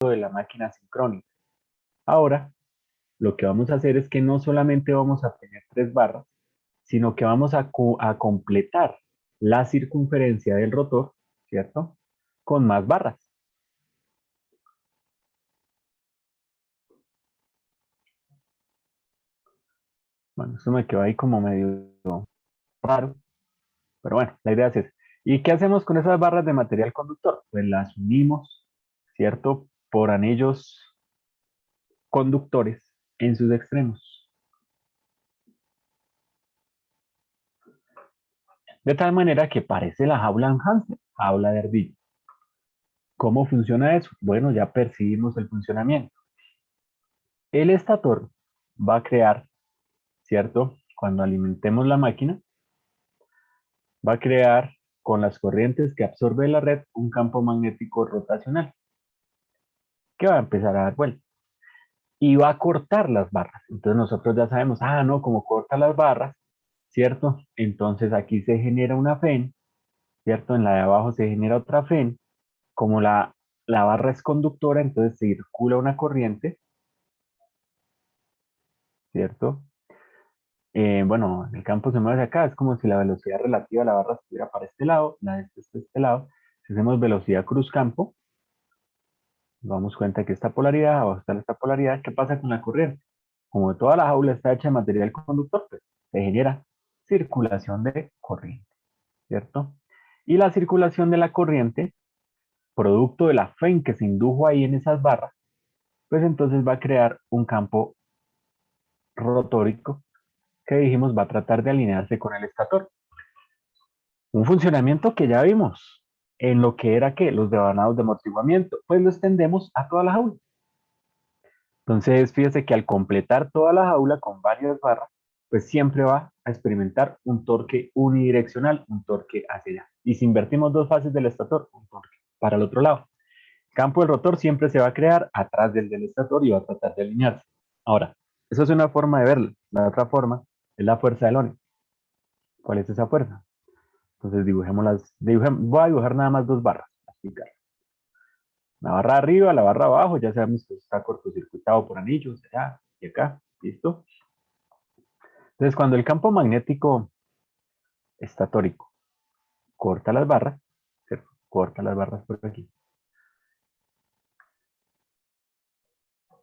de la máquina sincrónica. Ahora, lo que vamos a hacer es que no solamente vamos a tener 3 barras, sino que vamos a completar la circunferencia del rotor, ¿cierto? Con más barras. Bueno, esto me quedó ahí como medio raro, pero bueno, la idea es esa. ¿Y qué hacemos con esas barras de material conductor? Pues las unimos, ¿cierto? Por anillos conductores en sus extremos. De tal manera que parece la jaula de un hámster, jaula de ardilla. ¿Cómo funciona eso? Bueno, ya percibimos el funcionamiento. El estator va a crear, ¿cierto? Cuando alimentemos la máquina, va a crear con las corrientes que absorbe la red un campo magnético rotacional que va a empezar a dar vueltas y va a cortar las barras. Entonces nosotros ya sabemos, no, como corta las barras, ¿cierto? Entonces aquí se genera una FEN, ¿cierto? En la de abajo se genera otra FEN. Como la barra es conductora, entonces circula una corriente, ¿cierto? Bueno, el campo se mueve hacia acá, es como si la velocidad relativa a la barra estuviera para este lado, la de este lado. Si hacemos velocidad cruz campo, nos damos cuenta que esta polaridad, abajo está esta polaridad. ¿Qué pasa con la corriente? Como toda la jaula está hecha de material conductor, pues se genera circulación de corriente, ¿cierto? Y la circulación de la corriente, producto de la FEN que se indujo ahí en esas barras, pues entonces va a crear un campo rotórico que dijimos va a tratar de alinearse con el estator. Un funcionamiento que ya vimos en lo que era que los devanados de amortiguamiento, pues lo extendemos a toda la jaula. Entonces, fíjese que al completar toda la jaula con varias barras, pues siempre va a experimentar un torque unidireccional, un torque hacia allá. Y si invertimos 2 fases del estator, un torque para el otro lado. El campo del rotor siempre se va a crear atrás del estator y va a tratar de alinearse. Ahora, eso es una forma de verlo. La otra forma es la fuerza de Lorentz. ¿Cuál es esa fuerza? Entonces voy a dibujar nada más 2 barras. La barra arriba, la barra abajo, ya sabemos que está cortocircuitado por anillos, allá y acá, ¿listo? Entonces, cuando el campo magnético estatórico corta las barras, ¿cierto? Corta las barras por aquí.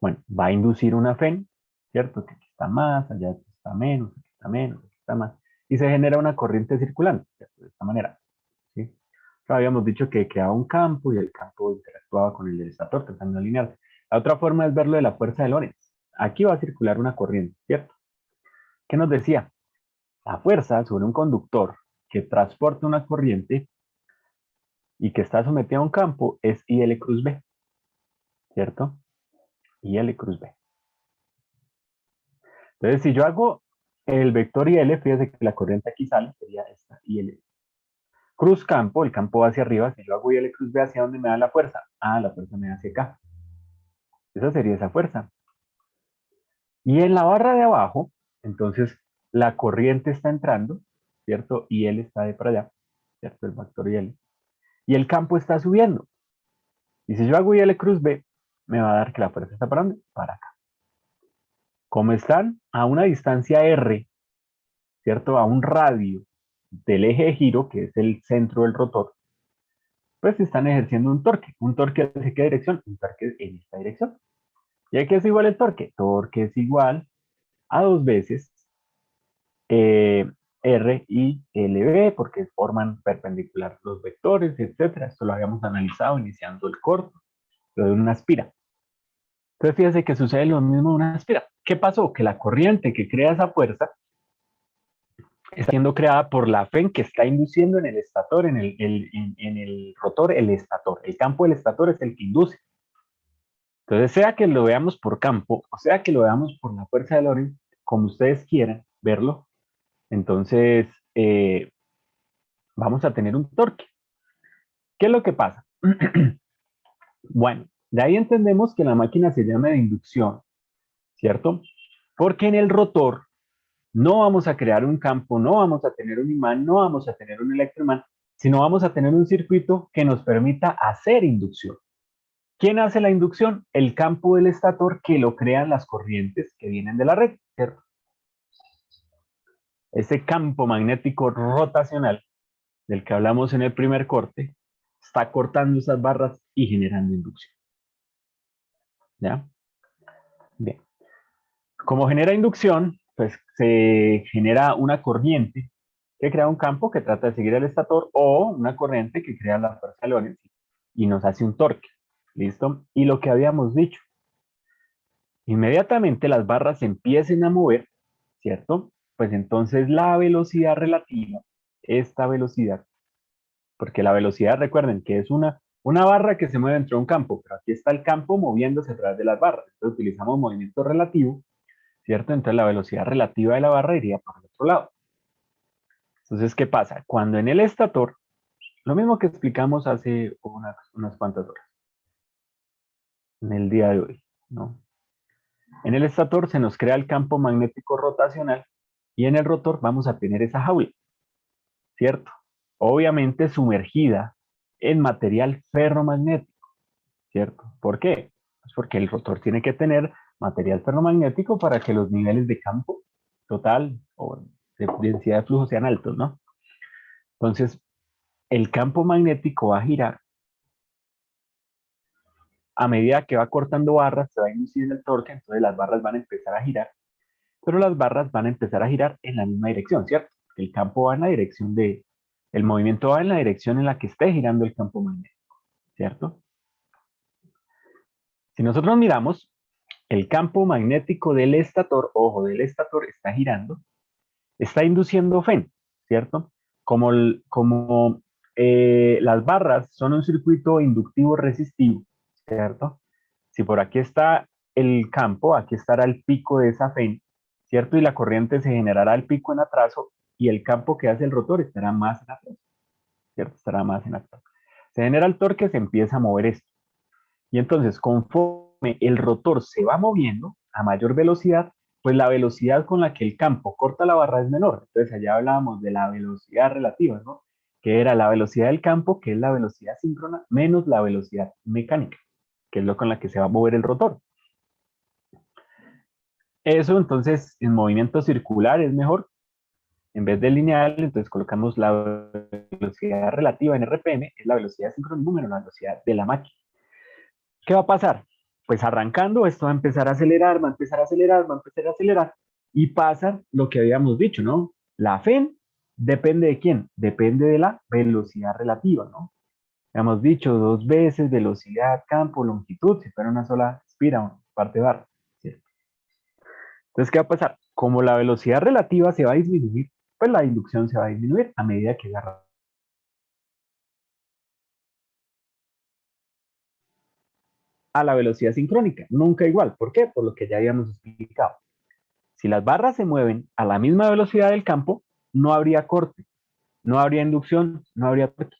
Bueno, va a inducir una FEN, ¿cierto? Que aquí está más, allá está menos, aquí está menos, aquí está más. Y se genera una corriente circulante, ¿cierto? De esta manera, ¿sí? Habíamos dicho que creaba un campo y el campo interactuaba con el del estator, tratando de alinearse. La otra forma es verlo de la fuerza de Lorentz. Aquí va a circular una corriente, ¿cierto? ¿Qué nos decía? La fuerza sobre un conductor que transporta una corriente y que está sometida a un campo es IL cruz B, ¿cierto? IL cruz B. Entonces, si yo hago el vector IL, fíjese que la corriente aquí sale, sería esta IL. Cruz campo, el campo va hacia arriba. Si yo hago IL cruz B, ¿hacia dónde me da la fuerza? La fuerza me da hacia acá. Esa sería esa fuerza. Y en la barra de abajo, entonces, la corriente está entrando, ¿cierto? Y él está de para allá, ¿cierto? El factor IL. Y el campo está subiendo. Y si yo hago IL cruz B, me va a dar que la fuerza está para dónde? Para acá. Como están a una distancia R, ¿cierto? A un radio del eje de giro, que es el centro del rotor, pues están ejerciendo un torque. ¿Un torque hacia qué dirección? Un torque en esta dirección. ¿Y a qué es igual el torque? Torque es igual a 2 veces R y LB, porque forman perpendicular los vectores, etcétera. Esto lo habíamos analizado iniciando el corto, lo de una aspira. Entonces fíjense que sucede lo mismo en una aspira. ¿Qué pasó? Que la corriente que crea esa fuerza está siendo creada por la FEN que está induciendo en el estator, en el rotor, el estator. El campo del estator es el que induce. Entonces, sea que lo veamos por campo, o sea que lo veamos por la fuerza de Lorentz, como ustedes quieran verlo, entonces vamos a tener un torque. ¿Qué es lo que pasa? Bueno, de ahí entendemos que la máquina se llama de inducción, ¿cierto? Porque en el rotor no vamos a crear un campo, no vamos a tener un imán, no vamos a tener un electroimán, sino vamos a tener un circuito que nos permita hacer inducción. ¿Quién hace la inducción? El campo del estator que lo crean las corrientes que vienen de la red, ¿cierto? Ese campo magnético rotacional del que hablamos en el primer corte está cortando esas barras y generando inducción. ¿Ya? Bien. Como genera inducción, pues se genera una corriente que crea un campo que trata de seguir el estator o una corriente que crea la fuerza de Lorentz y nos hace un torque. ¿Listo? Y lo que habíamos dicho, inmediatamente las barras se empiecen a mover, ¿cierto? Pues entonces la velocidad relativa, esta velocidad, porque la velocidad, recuerden que es una barra que se mueve dentro de un campo, pero aquí está el campo moviéndose a través de las barras. Entonces utilizamos movimiento relativo, ¿cierto? Entonces la velocidad relativa de la barra iría por el otro lado. Entonces, ¿qué pasa? Cuando en el estator, lo mismo que explicamos hace unas cuantas horas, en el día de hoy, ¿no? En el estator se nos crea el campo magnético rotacional y en el rotor vamos a tener esa jaula, ¿cierto? Obviamente sumergida en material ferromagnético, ¿cierto? ¿Por qué? Pues porque el rotor tiene que tener material ferromagnético para que los niveles de campo total o de densidad de flujo sean altos, ¿no? Entonces, el campo magnético va a girar a medida que va cortando barras, se va induciendo el torque, entonces las barras van a empezar a girar, pero las barras van a empezar a girar en la misma dirección, ¿cierto? El campo va en la dirección el movimiento va en la dirección en la que esté girando el campo magnético, ¿cierto? Si nosotros miramos, el campo magnético del estator, ojo, del estator está girando, está induciendo FEN, ¿cierto? Como las barras son un circuito inductivo resistivo, ¿cierto? Si por aquí está el campo, aquí estará el pico de esa FEN, ¿cierto? Y la corriente se generará el pico en atraso y el campo que hace el rotor estará más en atraso, ¿cierto? Estará más en atraso. Se genera el torque, se empieza a mover esto. Y entonces, conforme el rotor se va moviendo a mayor velocidad, pues la velocidad con la que el campo corta la barra es menor. Entonces, allá hablábamos de la velocidad relativa, ¿no? Que era la velocidad del campo, que es la velocidad síncrona, menos la velocidad mecánica, que es lo con la que se va a mover el rotor. Eso, entonces, en movimiento circular es mejor. En vez de lineal, entonces colocamos la velocidad relativa en RPM, es la velocidad síncrona número, la velocidad de la máquina. ¿Qué va a pasar? Pues arrancando, esto va a empezar a acelerar, va a empezar a acelerar, va a empezar a acelerar. Y pasa lo que habíamos dicho, ¿no? La FEN depende de quién? Depende de la velocidad relativa, ¿no? Hemos dicho dos veces velocidad, campo, longitud, si fuera una sola espira, parte barra. ¿Sí? Entonces, ¿qué va a pasar? Como la velocidad relativa se va a disminuir, pues la inducción se va a disminuir a medida que agarra a la velocidad sincrónica. Nunca igual. ¿Por qué? Por lo que ya habíamos explicado. Si las barras se mueven a la misma velocidad del campo, no habría corte, no habría inducción, no habría torque.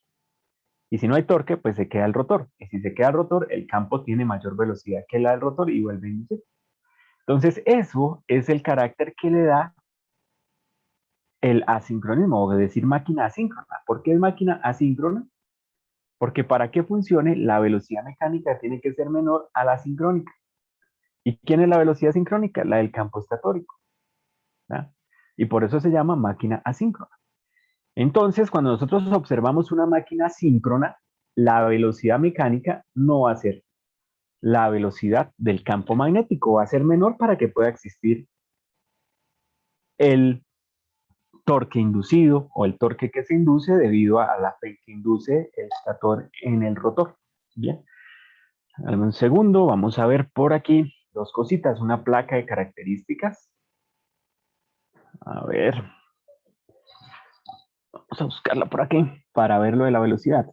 Y si no hay torque, pues se queda el rotor. Y si se queda el rotor, el campo tiene mayor velocidad que la del rotor y vuelve a inducir. Entonces, eso es el carácter que le da el asincronismo, o de decir máquina asíncrona. ¿Por qué es máquina asíncrona? Porque para que funcione, la velocidad mecánica tiene que ser menor a la sincrónica. ¿Y quién es la velocidad sincrónica? La del campo estatórico. ¿verdad? Y por eso se llama máquina asíncrona. Entonces, cuando nosotros observamos una máquina síncrona, la velocidad mecánica no va a ser la velocidad del campo magnético, va a ser menor para que pueda existir el torque inducido o el torque que se induce debido a la fe que induce el estator en el rotor. Bien, dame un segundo, vamos a ver por aquí dos cositas, una placa de características. A ver, vamos a buscarla por aquí para ver lo de la velocidad.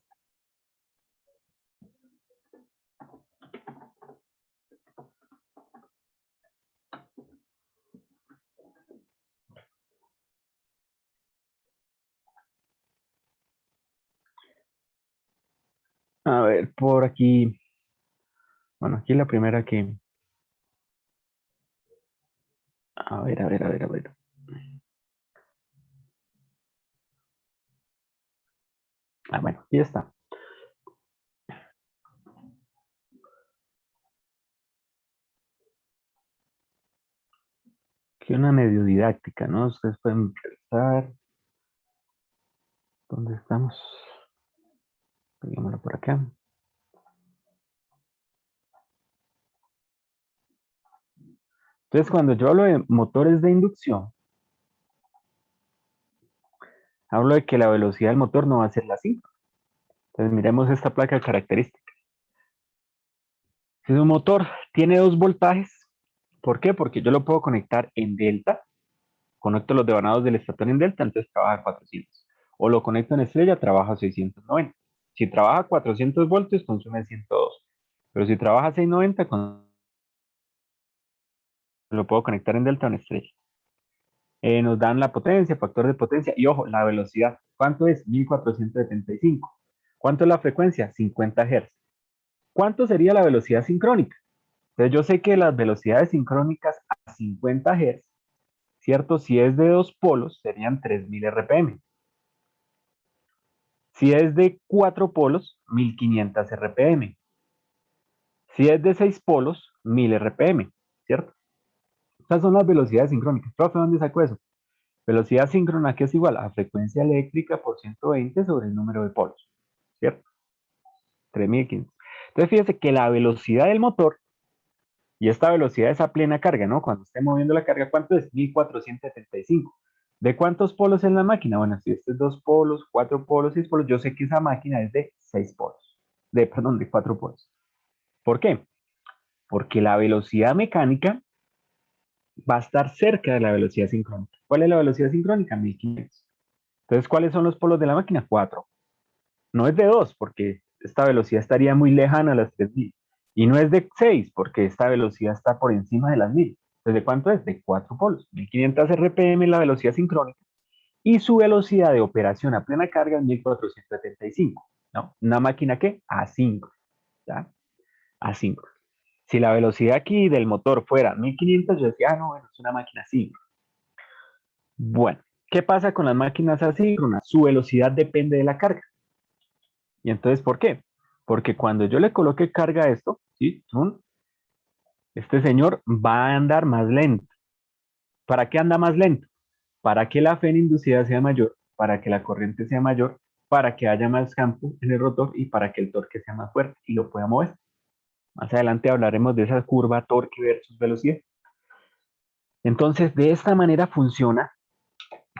A ver, por aquí. Bueno, aquí la primera que... A ver. Ah, bueno, aquí está. aquí una medio didáctica, ¿no? Ustedes pueden revisar. ¿Dónde estamos? Peguémoslo por acá. Entonces, cuando yo hablo de motores de inducción, hablo de que la velocidad del motor no va a ser la 5. Entonces, miremos esta placa de características. Si un motor tiene 2 voltajes, ¿por qué? Porque yo lo puedo conectar en delta, conecto los devanados del estator en delta, entonces trabaja a 400. O lo conecto en estrella, trabaja a 690. Si trabaja a 400 voltios, consume 102. Pero si trabaja a 690, lo puedo conectar en delta o en estrella. Nos dan la potencia, factor de potencia y ojo, la velocidad. ¿Cuánto es? 1475. ¿Cuánto es la frecuencia? 50 Hz. ¿Cuánto sería la velocidad sincrónica? Entonces yo sé que las velocidades sincrónicas a 50 Hz, ¿cierto? Si es de 2 polos, serían 3000 RPM. Si es de 4 polos, 1500 RPM. Si es de 6 polos, 1000 RPM, ¿cierto? Estas son las velocidades sincrónicas. Profe, ¿dónde saco eso? Velocidad síncrona que es igual a frecuencia eléctrica por 120 sobre el número de polos, ¿cierto? 3015. Entonces fíjese que la velocidad del motor, y esta velocidad es a plena carga, ¿no? Cuando esté moviendo la carga, ¿cuánto es? 1475. ¿De cuántos polos es la máquina? Bueno, si este es 2 polos, 4 polos, 6 polos, yo sé que esa máquina es de 6 polos. Perdón, de 4 polos. ¿Por qué? Porque la velocidad mecánica va a estar cerca de la velocidad sincrónica. ¿Cuál es la velocidad sincrónica? 1500. Entonces, ¿cuáles son los polos de la máquina? 4. No es de 2, porque esta velocidad estaría muy lejana a las 3000. Y no es de 6, porque esta velocidad está por encima de las 1000. Entonces, ¿de cuánto es? De 4 polos. 1500 RPM es la velocidad sincrónica. Y su velocidad de operación a plena carga es 1475. ¿No? Una máquina que asíncrona. ¿Ya? Asíncrona. Si la velocidad aquí del motor fuera 1500, yo decía, no, bueno, es una máquina asíncrona. Bueno, ¿qué pasa con las máquinas asíncronas? Su velocidad depende de la carga. ¿Y entonces por qué? Porque cuando yo le coloque carga a esto, ¿sí? Este señor va a andar más lento. ¿Para qué anda más lento? Para que la fe inducida sea mayor, para que la corriente sea mayor, para que haya más campo en el rotor y para que el torque sea más fuerte y lo pueda mover. Más adelante hablaremos de esa curva torque versus velocidad. Entonces, de esta manera funciona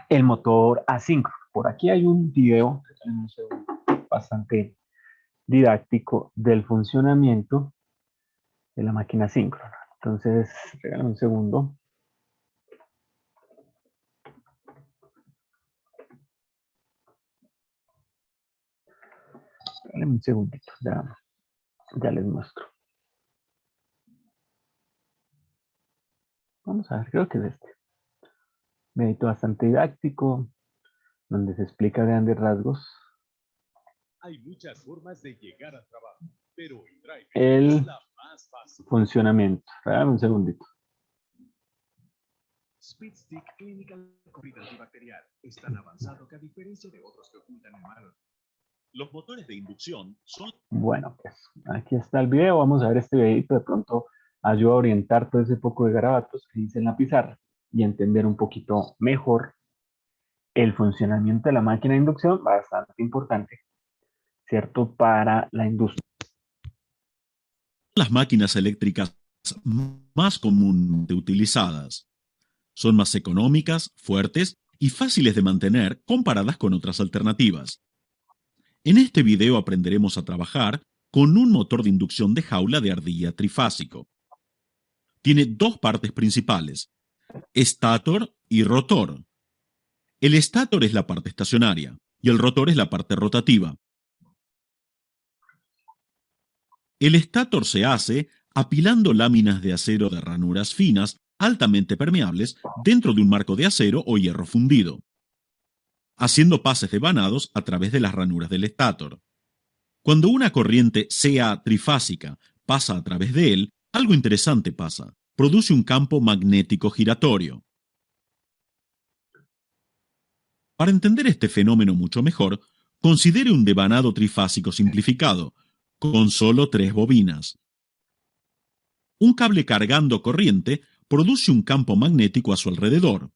el motor asíncrono. Por aquí hay un video bastante didáctico del funcionamiento de la máquina síncrona. Entonces, regálame un segundo. Regálame un segundito, ya les muestro. Vamos a ver, creo que es este. Videito bastante didáctico, donde se explica a grandes rasgos Hay muchas formas de llegar al trabajo, pero el drive el es la más fácil. funcionamiento. Regálame un segundito. SpeedStick Clinical COVID antibacterial es tan avanzado que a diferencia de otros que ocultan el mal, los motores de inducción son... Bueno, pues aquí está el video. Vamos a ver este videito. De pronto ayuda a orientar todo ese poco de garabatos que dice en la pizarra y entender un poquito mejor el funcionamiento de la máquina de inducción, bastante importante, ¿cierto? Para la industria. Las máquinas eléctricas más comúnmente utilizadas. Son más económicas, fuertes y fáciles de mantener comparadas con otras alternativas. En este video aprenderemos a trabajar con un motor de inducción de jaula de ardilla trifásico. Tiene dos partes principales, estator y rotor. El estator es la parte estacionaria y el rotor es la parte rotativa. El estator se hace apilando láminas de acero de ranuras finas altamente permeables dentro de un marco de acero o hierro fundido, haciendo pases de vanados a través de las ranuras del estator. Cuando una corriente sea trifásica pasa a través de él, algo interesante pasa. Produce un campo magnético giratorio. Para entender este fenómeno mucho mejor, considere un devanado trifásico simplificado, con solo 3 bobinas. Un cable cargando corriente produce un campo magnético a su alrededor.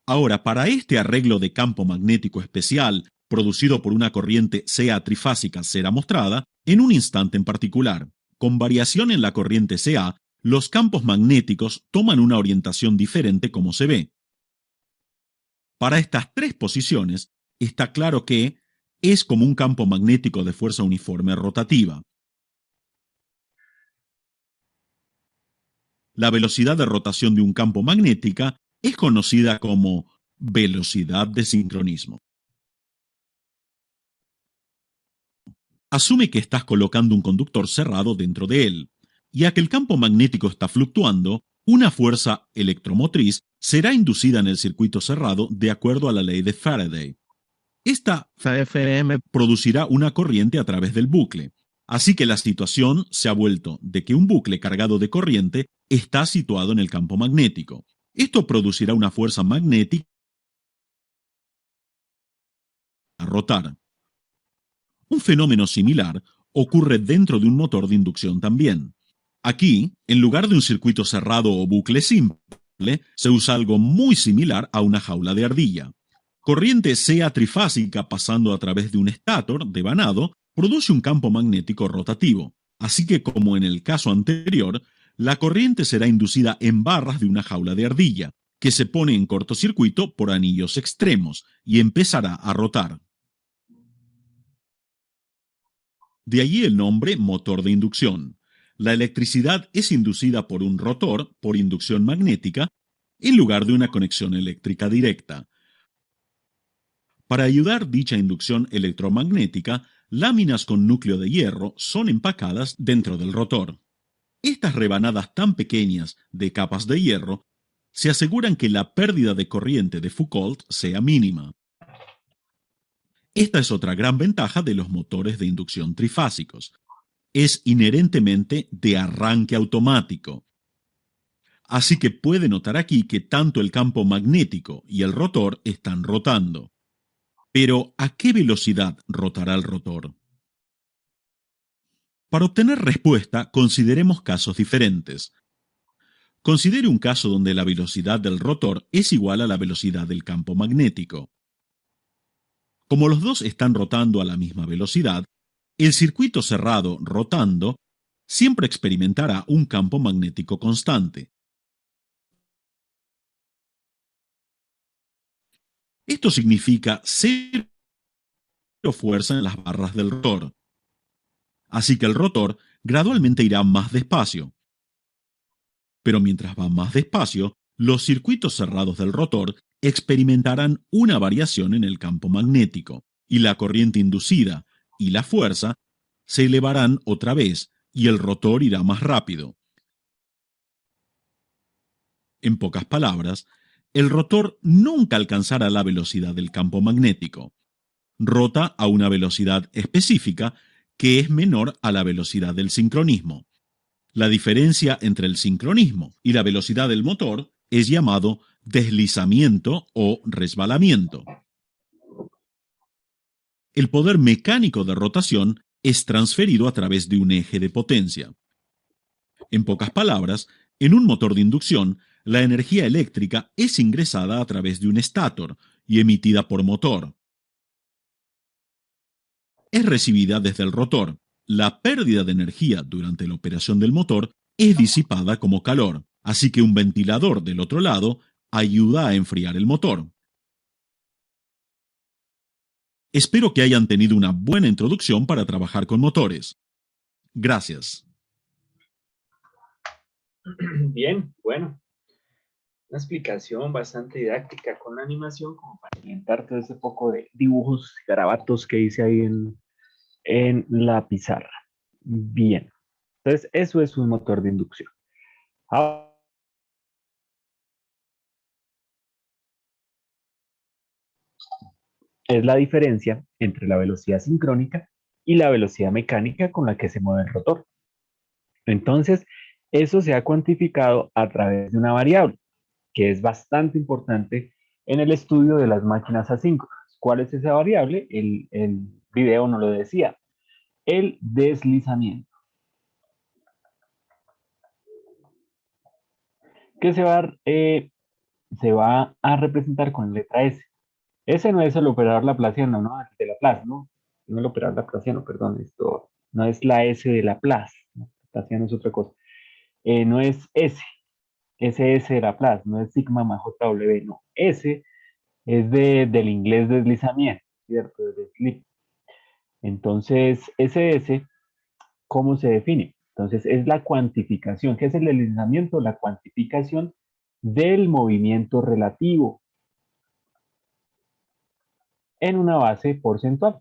Ahora, para este arreglo de campo magnético especial, producido por una corriente CA trifásica será mostrada en un instante en particular. Con variación en la corriente CA, los campos magnéticos toman una orientación diferente como se ve. Para estas tres posiciones, está claro que es como un campo magnético de fuerza uniforme rotativa. La velocidad de rotación de un campo magnética es conocida como velocidad de sincronismo. Asume que estás colocando un conductor cerrado dentro de él. Ya que el campo magnético está fluctuando, una fuerza electromotriz será inducida en el circuito cerrado de acuerdo a la ley de Faraday. Esta FFM producirá una corriente a través del bucle. Así que la situación se ha vuelto de que un bucle cargado de corriente está situado en el campo magnético. Esto producirá una fuerza magnética a rotar. Un fenómeno similar ocurre dentro de un motor de inducción también. Aquí, en lugar de un circuito cerrado o bucle simple, se usa algo muy similar a una jaula de ardilla. Corriente CA trifásica pasando a través de un estátor devanado produce un campo magnético rotativo. Así que, como en el caso anterior, la corriente será inducida en barras de una jaula de ardilla, que se pone en cortocircuito por anillos extremos y empezará a rotar. De allí el nombre motor de inducción. La electricidad es inducida por un rotor por inducción magnética en lugar de una conexión eléctrica directa. Para ayudar dicha inducción electromagnética, láminas con núcleo de hierro son empacadas dentro del rotor. Estas rebanadas tan pequeñas de capas de hierro se aseguran que la pérdida de corriente de Foucault sea mínima. Esta es otra gran ventaja de los motores de inducción trifásicos. Es inherentemente de arranque automático. Así que puede notar aquí que tanto el campo magnético y el rotor están rotando. Pero, ¿a qué velocidad rotará el rotor? Para obtener respuesta, consideremos casos diferentes. Considere un caso donde la velocidad del rotor es igual a la velocidad del campo magnético. Como los dos están rotando a la misma velocidad, el circuito cerrado rotando siempre experimentará un campo magnético constante. Esto significa cero fuerza en las barras del rotor. Así que el rotor gradualmente irá más despacio. Pero mientras va más despacio, los circuitos cerrados del rotor experimentarán una variación en el campo magnético, y la corriente inducida y la fuerza se elevarán otra vez, y el rotor irá más rápido. En pocas palabras, el rotor nunca alcanzará la velocidad del campo magnético. Rota a una velocidad específica que es menor a la velocidad del sincronismo. La diferencia entre el sincronismo y la velocidad del motor es llamado deslizamiento o resbalamiento. El poder mecánico de rotación es transferido a través de un eje de potencia. En pocas palabras, en un motor de inducción, la energía eléctrica es ingresada a través de un estátor y emitida por motor. Es recibida desde el rotor. La pérdida de energía durante la operación del motor es disipada como calor, así que un ventilador del otro lado ayuda a enfriar el motor. Espero que hayan tenido una buena introducción para trabajar con motores. Gracias. Bien, bueno, una explicación bastante didáctica con la animación como para orientar todo ese poco de dibujos, garabatos que hice ahí en la pizarra. Bien, entonces eso es un motor de inducción. Ahora, es la diferencia entre la velocidad sincrónica y la velocidad mecánica con la que se mueve el rotor. Entonces, eso se ha cuantificado a través de una variable, que es bastante importante en el estudio de las máquinas asíncronas. ¿Cuál es esa variable? El video nos lo decía. El deslizamiento. que se va a representar con letra S. Ese no es el operador laplaciano, ¿no? El de Laplace, ¿no? No el operador laplaciano, perdón, esto no es la S de Laplace, ¿no? Laplaciano es otra cosa. No es S, SS de Laplace, no es sigma más JW, no. S es del inglés deslizamiento, ¿cierto? De slip. Entonces, SS, ¿cómo se define? Entonces, es la cuantificación. ¿Qué es el deslizamiento? La cuantificación del movimiento relativo en una base porcentual.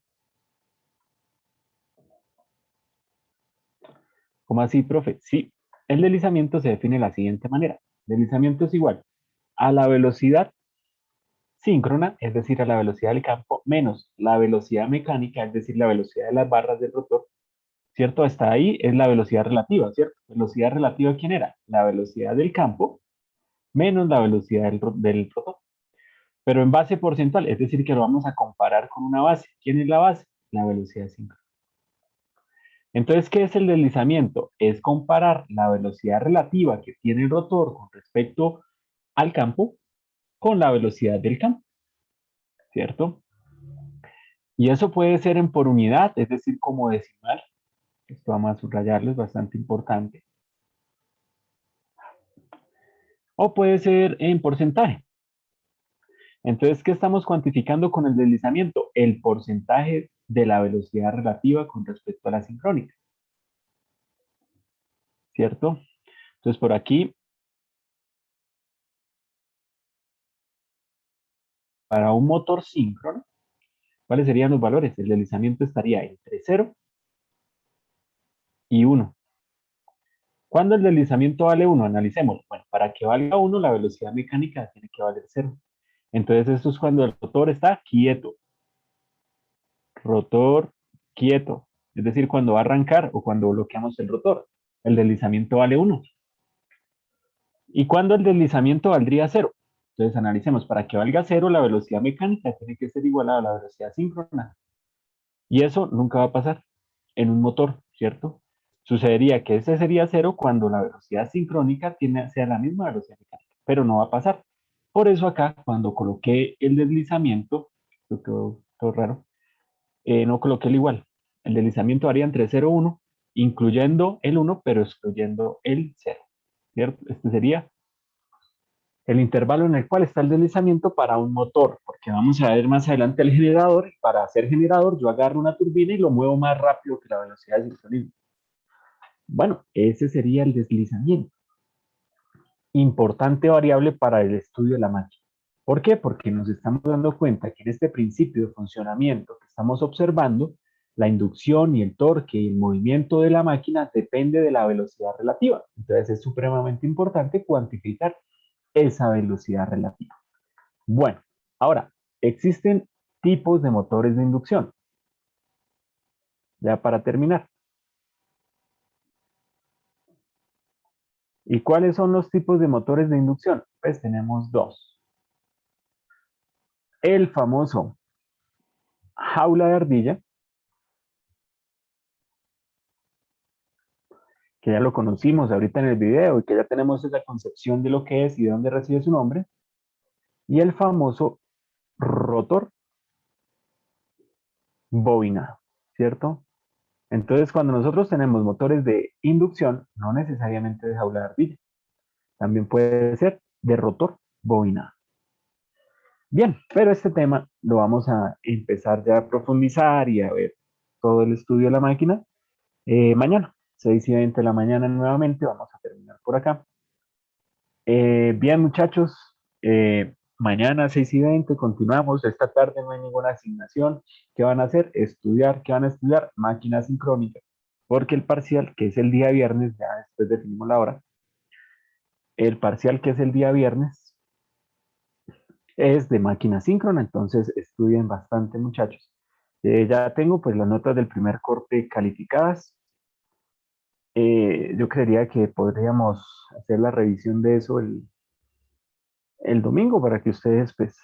¿Cómo así, profe? Sí, el deslizamiento se define de la siguiente manera. Deslizamiento es igual a la velocidad síncrona, es decir, a la velocidad del campo, menos la velocidad mecánica, es decir, la velocidad de las barras del rotor, ¿cierto? Hasta ahí es la velocidad relativa, ¿cierto? ¿Velocidad relativa quién era? La velocidad del campo menos la velocidad del rotor. Pero en base porcentual, es decir, que lo vamos a comparar con una base. ¿Quién es la base? La velocidad síncrona. Entonces, ¿qué es el deslizamiento? Es comparar la velocidad relativa que tiene el rotor con respecto al campo con la velocidad del campo, ¿cierto? Y eso puede ser en por unidad, es decir, como decimal. Esto vamos a subrayarlo, es bastante importante. O puede ser en porcentaje. Entonces, ¿qué estamos cuantificando con el deslizamiento? El porcentaje de la velocidad relativa con respecto a la sincrónica, ¿cierto? Entonces, por aquí, para un motor síncrono, ¿cuáles serían los valores? El deslizamiento estaría entre 0 y 1. ¿Cuándo el deslizamiento vale 1? Analicemos. Bueno, para que valga 1, la velocidad mecánica tiene que valer 0. Entonces, esto es cuando el rotor está quieto. Rotor quieto. Es decir, cuando va a arrancar o cuando bloqueamos el rotor. El deslizamiento vale 1. ¿Y cuándo el deslizamiento valdría 0? Entonces, analicemos. Para que valga 0, la velocidad mecánica tiene que ser igual a la velocidad síncrona. Y eso nunca va a pasar en un motor, ¿cierto? Sucedería que ese sería 0 cuando la velocidad sincrónica sea la misma velocidad mecánica, pero no va a pasar. Por eso acá, cuando coloqué el deslizamiento, esto quedó todo raro, no coloqué el igual. El deslizamiento varía entre 0 y 1, incluyendo el 1, pero excluyendo el 0, ¿cierto? Este sería el intervalo en el cual está el deslizamiento para un motor, porque vamos a ver más adelante el generador. Para hacer generador, yo agarro una turbina y lo muevo más rápido que la velocidad de sincronismo. Bueno, ese sería el deslizamiento. Importante variable para el estudio de la máquina. ¿Por qué? Porque nos estamos dando cuenta que en este principio de funcionamiento que estamos observando, la inducción y el torque y el movimiento de la máquina depende de la velocidad relativa. Entonces es supremamente importante cuantificar esa velocidad relativa. Bueno, ahora, existen tipos de motores de inducción. Ya para terminar. ¿Y cuáles son los tipos de motores de inducción? Pues tenemos dos. El famoso jaula de ardilla, que ya lo conocimos ahorita en el video y que ya tenemos esa concepción de lo que es y de dónde recibe su nombre. Y el famoso rotor bobinado, ¿cierto? Entonces, cuando nosotros tenemos motores de inducción, no necesariamente de jaula de ardilla, también puede ser de rotor bobinado. Bien, pero este tema lo vamos a empezar ya a profundizar y a ver todo el estudio de la máquina mañana, 6:20 de la mañana nuevamente, vamos a terminar por acá. Bien, muchachos, mañana 6:20 continuamos. Esta tarde no hay ninguna asignación. ¿Qué van a hacer? Estudiar. ¿Qué van a estudiar? Máquina sincrónica. Porque el parcial, que es el día viernes, ya después definimos la hora, el parcial que es el día viernes es de máquina síncrona, entonces estudien bastante, muchachos. Ya tengo pues las notas del primer corte calificadas. Yo creería que podríamos hacer la revisión de eso el domingo para que ustedes pues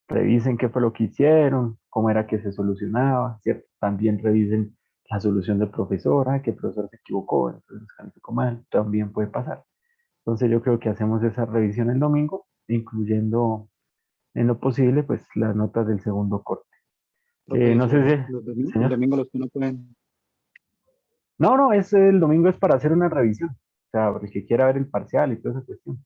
revisen qué fue lo que hicieron, cómo era que se solucionaba, ¿cierto? También revisen la solución del profesor, que el profesor se equivocó, entonces calificó mal, también puede pasar. Entonces yo creo que hacemos esa revisión el domingo, incluyendo en lo posible pues las notas del segundo corte. Profe, No sé si, el señor. domingo los que no pueden. No, el domingo es para hacer una revisión. O sea, el que quiera ver el parcial y toda esa cuestión.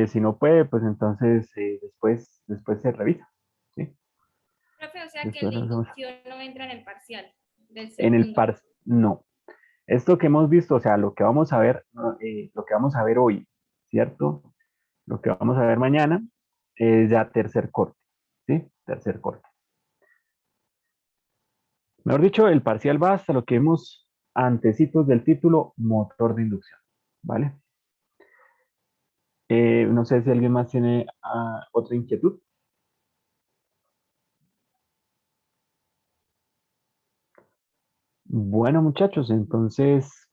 Si no puede, pues entonces después se revisa. ¿Sí? Profe, o sea que Después el de nos vemos. inducción no entra en el parcial del En el segundo. no. Esto que hemos visto, o sea, lo que vamos a ver, ¿no? Lo que vamos a ver hoy, ¿cierto? Lo que vamos a ver mañana es ya tercer corte, ¿sí? Tercer corte. Mejor dicho, el parcial va hasta lo que vemos antecitos del título, motor de inducción, ¿vale? No sé si alguien más tiene otra inquietud. Bueno, muchachos, entonces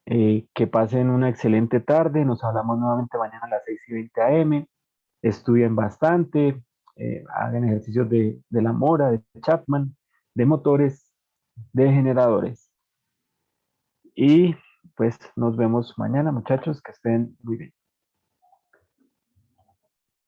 que pasen una excelente tarde. Nos hablamos nuevamente mañana a las 6:20 AM. Estudien bastante, hagan ejercicios de la mora, de Chapman, de motores, de generadores. Y pues nos vemos mañana, muchachos, que estén muy bien.